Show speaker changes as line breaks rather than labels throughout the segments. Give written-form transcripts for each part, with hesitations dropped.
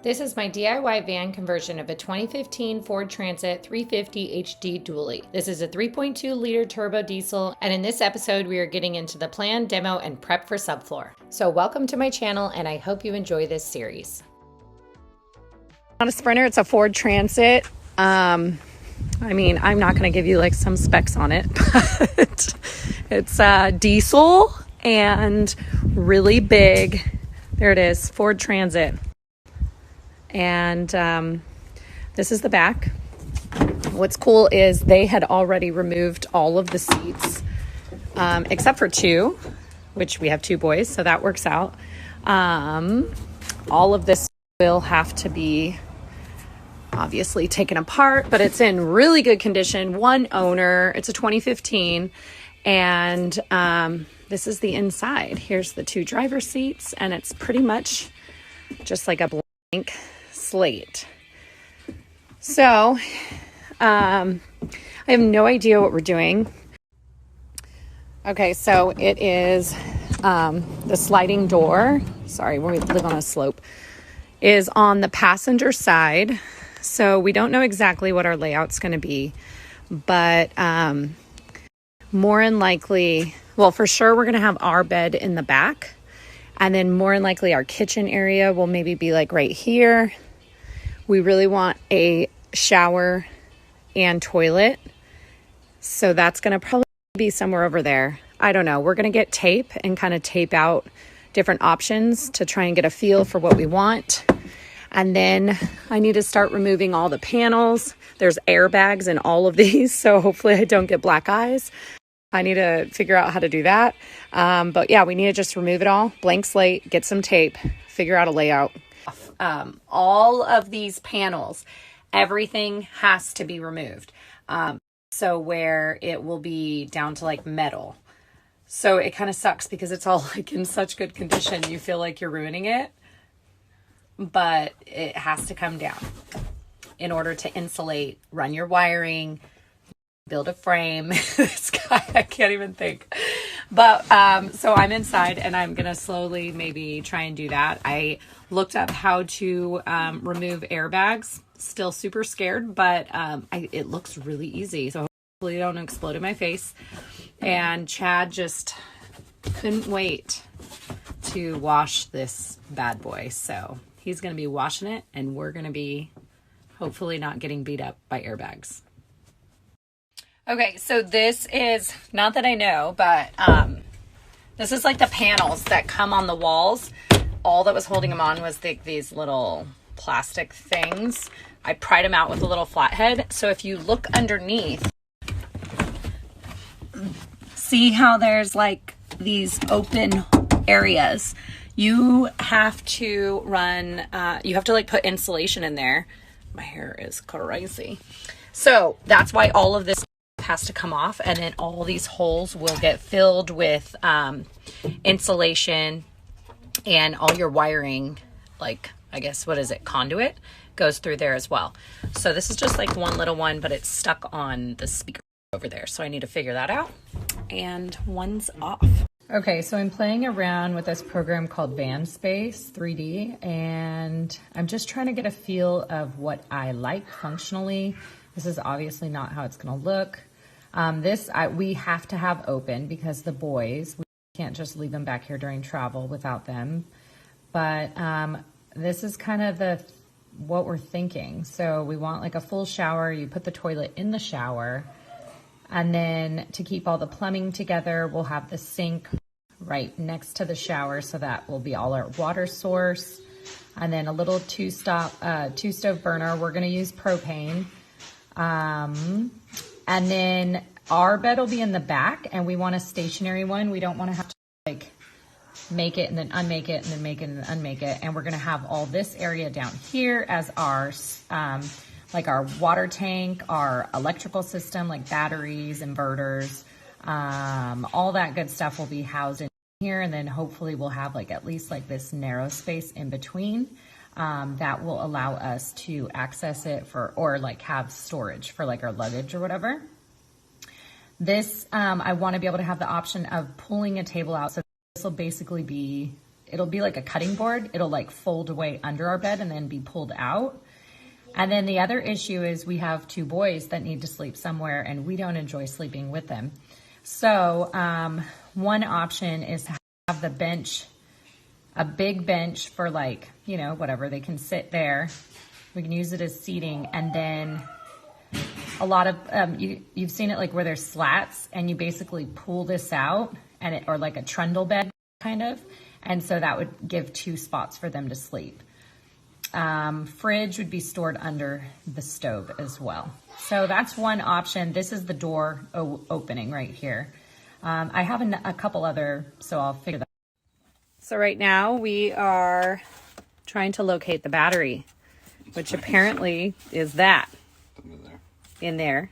This is my DIY van conversion of a 2015 Ford Transit 350 HD Dully. This is a 3.2 liter turbo diesel, and in this episode we are getting into the plan, demo, and prep for subfloor. So welcome to my channel, and I hope you enjoy this series.
Not a Sprinter, it's a Ford Transit. I mean, I'm not going to give you like some specs on it, but it's diesel and really big. There it is, Ford Transit. And this is the back. What's cool is they had already removed all of the seats, except for two, which we have two boys, so that works out. All of this will have to be obviously taken apart, but it's in really good condition. One owner, it's a 2015, and this is the inside. Here's the two driver seats, and it's pretty much just like a blank slate. So I have no idea what we're doing. Okay, so it is the sliding door, sorry, we live on a slope, is on the passenger side. So we don't know exactly what our layout's going to be, but more than likely, well, for sure we're going to have our bed in the back, and then more than likely our kitchen area will maybe be like right here. We really want a shower and toilet, so that's going to probably be somewhere over there. I don't know. We're going to get tape and kind of tape out different options to try and get a feel for what we want. And then I need to start removing all the panels. There's airbags in all of these, so hopefully I don't get black eyes. I need to figure out how to do that. But yeah, we need to just remove it all, blank slate, get some tape, figure out a layout. All of these panels, everything has to be removed. So where it will be down to like metal. So it kind of sucks because it's all like in such good condition. You feel like you're ruining it, but it has to come down in order to insulate, run your wiring, build a frame. This guy, I can't even think. But so I'm inside and I'm gonna slowly maybe try and do that. I looked up how to remove airbags. Still super scared, but it looks really easy. So hopefully it don't explode in my face. And Chad just couldn't wait to wash this bad boy. So he's gonna be washing it, and we're gonna be hopefully not getting beat up by airbags. Okay, so this is, not that I know, but this is like the panels that come on the walls. All that was holding them on was these little plastic things. I pried them out with a little flathead. So if you look underneath, see how there's like these open areas? You have to run, you have to like put insulation in there. My hair is crazy. So that's why all of this has to come off, and then all these holes will get filled with insulation, and all your wiring, like I guess, what is it, conduit, goes through there as well. So this is just like one little one, but it's stuck on the speaker over there, so I need to figure that out. And one's off. Okay, so I'm playing around with this program called Vanspace 3D, and I'm just trying to get a feel of what I like functionally. This is obviously not how it's going to look. We have to have open because the boys, we can't just leave them back here during travel without them. But this is kind of what we're thinking. So we want like a full shower. You put the toilet in the shower. And then to keep all the plumbing together, we'll have the sink right next to the shower. So that will be all our water source. And then a little two-stove burner. We're going to use propane. And then our bed will be in the back, and we want a stationary one. We don't want to have to like make it and then unmake it and then make it and then unmake it. And we're going to have all this area down here as our, like our water tank, our electrical system, like batteries, inverters, all that good stuff will be housed in here. And then hopefully we'll have like at least like this narrow space in between. That will allow us to access it or like have storage for like our luggage or whatever. This, I want to be able to have the option of pulling a table out. So this will basically be
it'll be like a cutting board. It'll like fold away under our bed and then be pulled out. And then the other issue is we have 2 boys that need to sleep somewhere and we don't enjoy sleeping with them. So one option is to have the bench, a big bench for like, you know, whatever, they can sit there. We can use it as seating, and then a lot of, you've seen it like where there's slats and you basically pull this out and it, or like a trundle bed kind of. And so that would give 2 spots for them to sleep. Fridge would be stored under the stove as well. So that's one option. This is the door opening right here. I have a couple other, so I'll figure that out.
So right now we are trying to locate the battery, which apparently is that in there,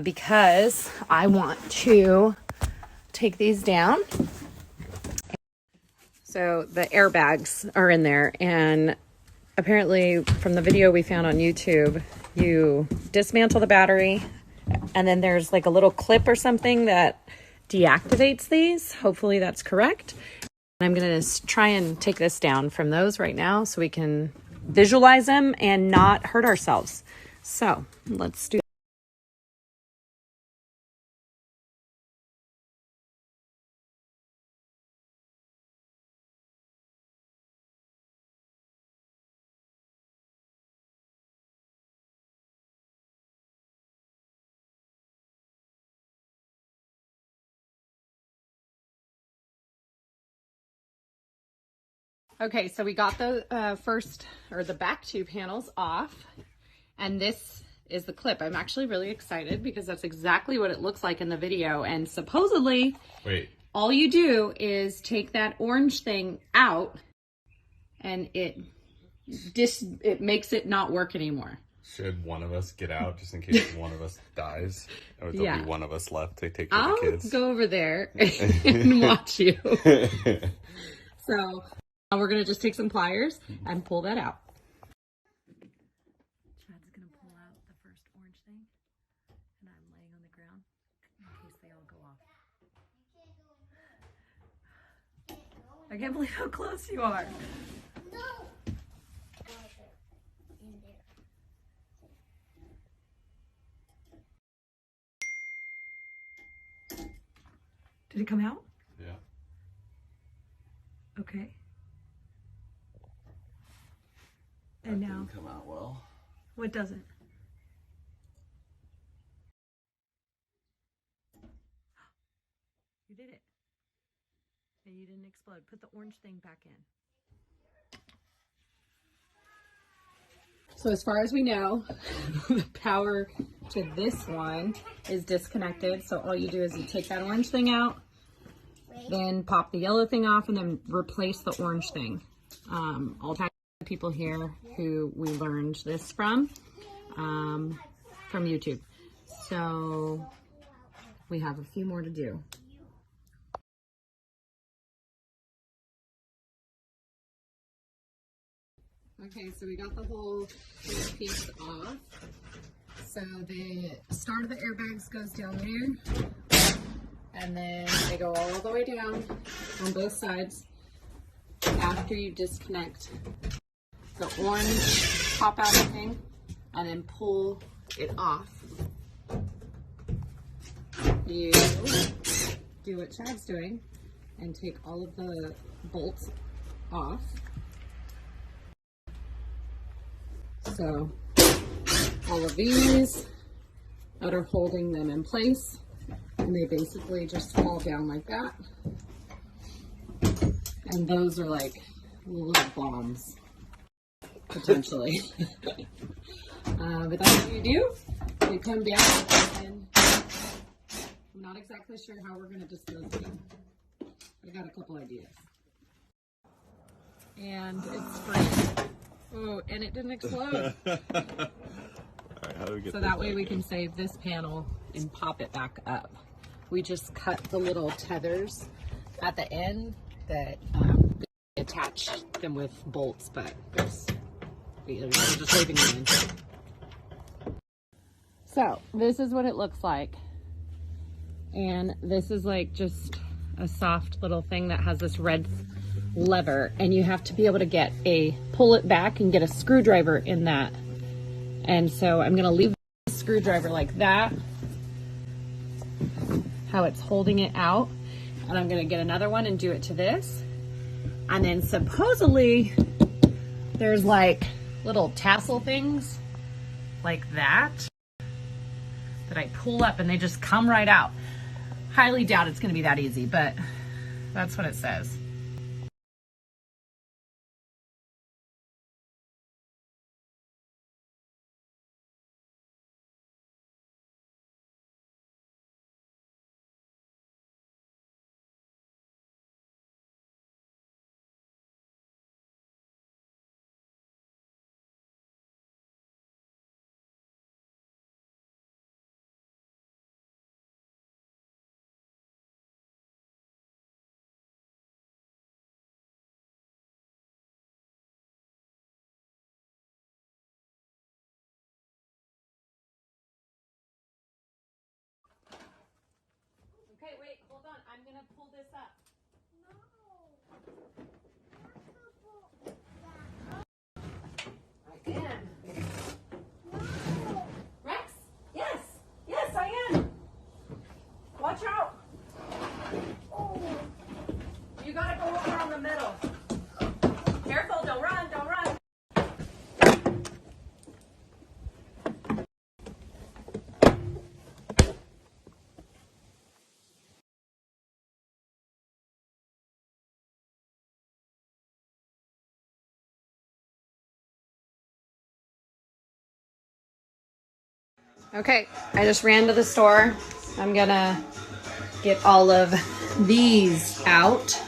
because I want to take these down. So the airbags are in there, and apparently from the video we found on YouTube, you dismantle the battery and then there's like a little clip or something that deactivates these. Hopefully that's correct. I'm going to try and take this down from those right now so we can visualize them and not hurt ourselves. So let's do. Okay, so we got the first, or the back 2 panels off, and this is the clip. I'm actually really excited because that's exactly what it looks like in the video, and supposedly, all you do is take that orange thing out, and it makes it not work anymore.
Should one of us get out just in case one of us dies? Or there'll be one of us left to take care of the kids?
I'll go over there and watch you. So now we're going to just take some pliers and pull that out. Chad's going to pull out the first orange thing, and I'm laying on the ground in case they all go off. I can't believe how close you are. Did it come out?
Yeah.
Okay. And
That
now,
didn't come out well.
what doesn't? You did it. And you didn't explode. Put the orange thing back in. So as far as we know, the power to this one is disconnected. So all you do is you take that orange thing out, then pop the yellow thing off, and then replace the orange thing. I'll tag the people here who we learned this from YouTube. So we have a few more to do. Okay, so we got the whole piece off. So the start of the airbags goes down there, and then they go all the way down on both sides after you disconnect the orange pop out thing and then pull it off. You do what Chad's doing and take all of the bolts off. So all of these that are holding them in place, and they basically just fall down like that. And those are like little bombs, potentially. But that's what you do. They come down, and I'm not exactly sure how we're going to dispose of them. I got a couple ideas. And it's free. Oh, and it didn't explode.
All right, how do we get
So that way we can save this panel and pop it back up. We just cut the little tethers at the end that we attach them with bolts, but we're just leaving them in. So this is what it looks like. And this is like just a soft little thing that has this red lever, and you have to be able to pull it back and get a screwdriver in that. And so I'm gonna leave the screwdriver like that, how it's holding it out. And I'm gonna get another one and do it to this. And then supposedly there's like little tassel things like that I pull up and they just come right out. Highly doubt it's gonna be that easy, but that's what it says. Okay, wait, hold on. I'm gonna pull this up. I am. Rex? Yes. Yes, I am. Watch out. Oh. You gotta go over on the middle. Careful, don't run, don't run. Okay, I just ran to the store. I'm gonna get all of these out.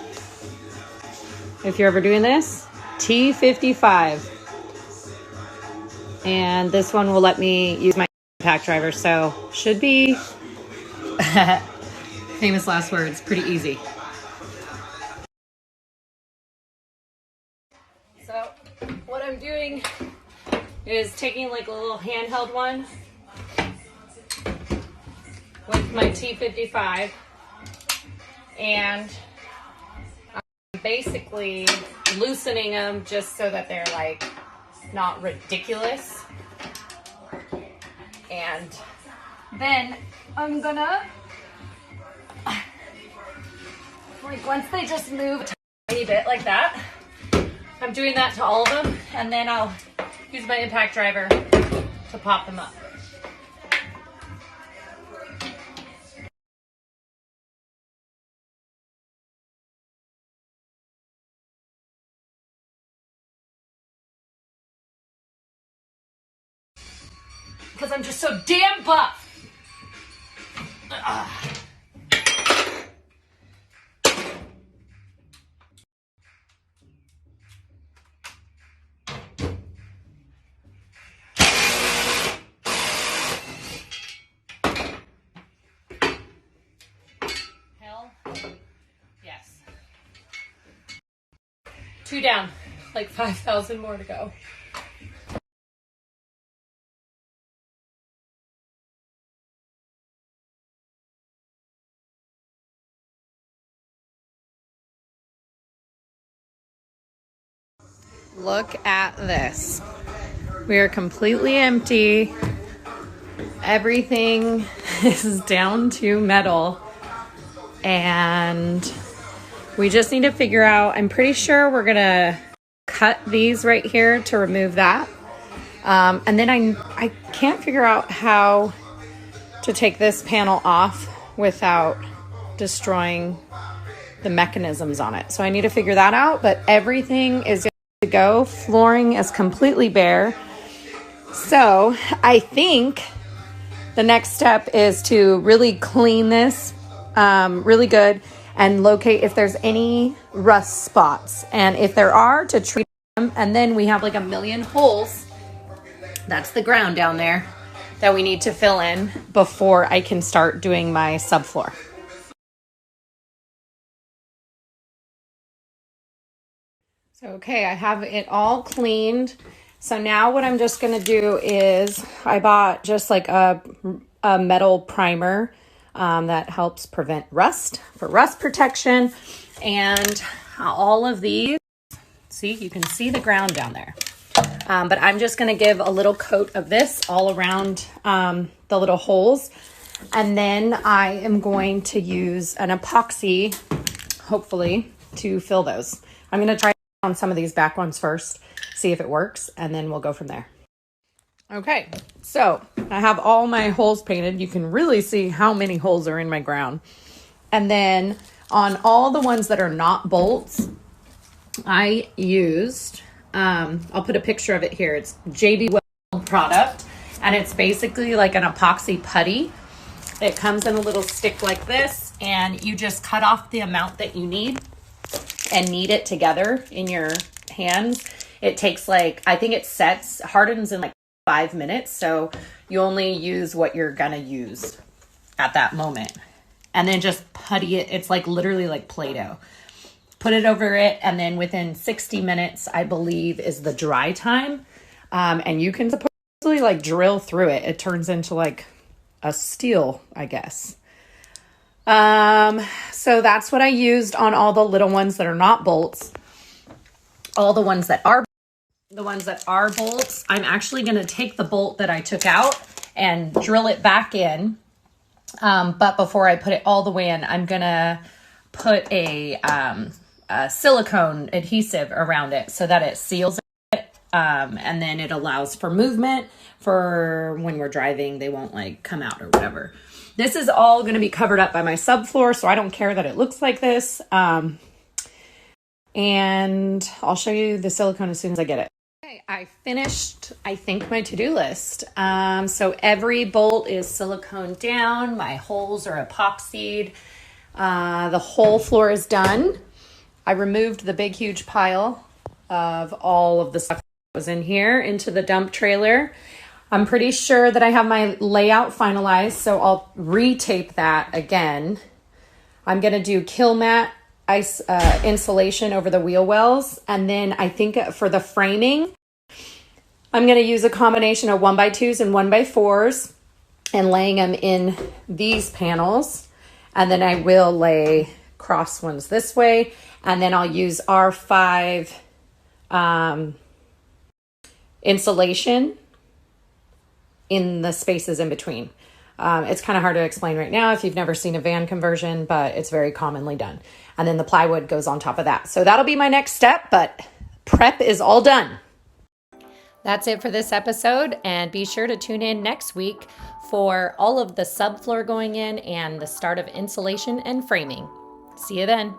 If you're ever doing this, T55. And this one will let me use my impact driver, so should be famous last words, pretty easy. So what I'm doing is taking like a little handheld one with my T55, and I'm basically loosening them just so that they're like not ridiculous. And then I'm gonna, like, once they just move a tiny bit like that, I'm doing that to all of them, and then I'll use my impact driver to pop them up. Because I'm just so damn buff. Hell yes. 2 down, like 5,000 more to go. Look at this. We are completely empty. Everything is down to metal. And we just need to figure out, I'm pretty sure we're gonna cut these right here to remove that. And then I can't figure out how to take this panel off without destroying the mechanisms on it. So I need to figure that out, but everything is good to go. Flooring is completely bare. So I think the next step is to really clean this really good and locate if there's any rust spots. And if there are, to treat them. And then we have like a million holes. That's the ground down there that we need to fill in before I can start doing my subfloor. So, okay, I have it all cleaned. So now what I'm just gonna do is I bought just like a metal primer that helps prevent rust, for rust protection. And all of these, see, you can see the ground down there. But I'm just going to give a little coat of this all around the little holes. And then I am going to use an epoxy, hopefully, to fill those. I'm going to try on some of these back ones first, see if it works, and then we'll go from there. Okay, so I have all my holes painted. You can really see how many holes are in my ground. And then on all the ones that are not bolts, I used, I'll put a picture of it here. It's JB Weld product, and it's basically like an epoxy putty. It comes in a little stick like this, and you just cut off the amount that you need and knead it together in your hands. It takes like, I think it hardens in like 5 minutes. So you only use what you're gonna use at that moment. And then just putty it. It's like literally like Play-Doh. Put it over it, and then within 60 minutes, I believe, is the dry time. And you can supposedly like drill through it. It turns into like a steel, I guess. So that's what I used on all the little ones that are not bolts. All the ones that are bolts, I'm actually going to take the bolt that I took out and drill it back in. But before I put it all the way in, I'm going to put a silicone adhesive around it so that it seals it. And then it allows for movement for when we're driving. They won't like come out or whatever. This is all going to be covered up by my subfloor, so I don't care that it looks like this. And I'll show you the silicone as soon as I get it. Okay, I finished, I think, my to-do list. So every bolt is silicone down. My holes are epoxied. The whole floor is done. I removed the big, huge pile of all of the stuff that was in here into the dump trailer. I'm pretty sure that I have my layout finalized, so I'll retape that again. I'm going to do kill mat ice insulation over the wheel wells. And then I think for the framing, I'm going to use a combination of 1x2s and 1x4s and laying them in these panels. And then I will lay cross ones this way. And then I'll use R5 insulation in the spaces in between. It's kind of hard to explain right now if you've never seen a van conversion, but it's very commonly done. And then the plywood goes on top of that. So that'll be my next step, but prep is all done.
That's it for this episode, and be sure to tune in next week for all of the subfloor going in and the start of insulation and framing. See you then.